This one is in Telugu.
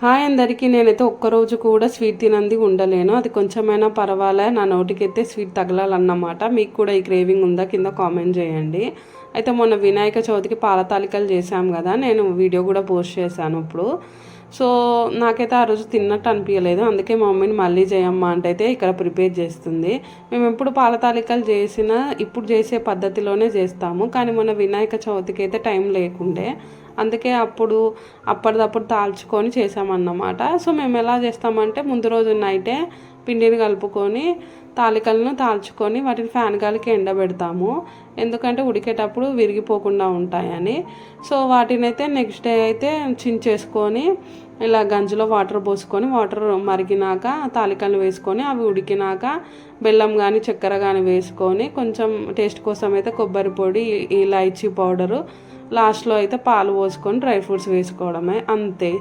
హాయ్ అందరికీ. నేనైతే ఒక్కరోజు కూడా స్వీట్ తినంది ఉండలేను. అది కొంచెమైనా పర్వాలే, నా నోటికైతే స్వీట్ తగలాలన్నమాట. మీకు కూడా ఈ క్రేవింగ్ ఉందా? కింద కామెంట్ చేయండి. అయితే మొన్న వినాయక చవితికి పాల తాలికలు చేశాం కదా, నేను వీడియో కూడా పోస్ట్ చేశాను ఇప్పుడు. సో నాకైతే ఆ రోజు తిన్నట్టు అనిపించలేదు. అందుకే మా మమ్మీని మళ్ళీ చేయమ్మా అంటే అయితే ఇక్కడ ప్రిపేర్ చేస్తుంది. మేము ఎప్పుడు పాల తాలికలు చేసినా ఇప్పుడు చేసే పద్ధతిలోనే చేస్తాము. కానీ మొన్న వినాయక చవితికి అయితే టైం లేకుండే, అందుకే అప్పటిదప్పుడు తాల్చుకొని చేసామన్నమాట. సో మేము ఎలా చేస్తామంటే ముందు రోజు నైటే పిండిని కలుపుకొని తాలికలను తాల్చుకొని వాటిని ఫ్యాన్ గాలికి ఎండబెడతాము. ఎందుకంటే ఉడికేటప్పుడు విరిగిపోకుండా ఉంటాయని. సో వాటిని అయితే నెక్స్ట్ డే అయితే చించేసుకొని ఇలా గంజిలో వాటర్ పోసుకొని వాటర్ మరిగినాక తాలికలు వేసుకొని అవి ఉడికినాక బెల్లం కానీ చక్కెర కానీ వేసుకొని కొంచెం టేస్ట్ కోసం అయితే కొబ్బరి పొడి, ఇలాచీ పౌడరు, లాస్ట్లో అయితే పాలు పోసుకొని డ్రై ఫ్రూట్స్ వేసుకోవడమే, అంతే.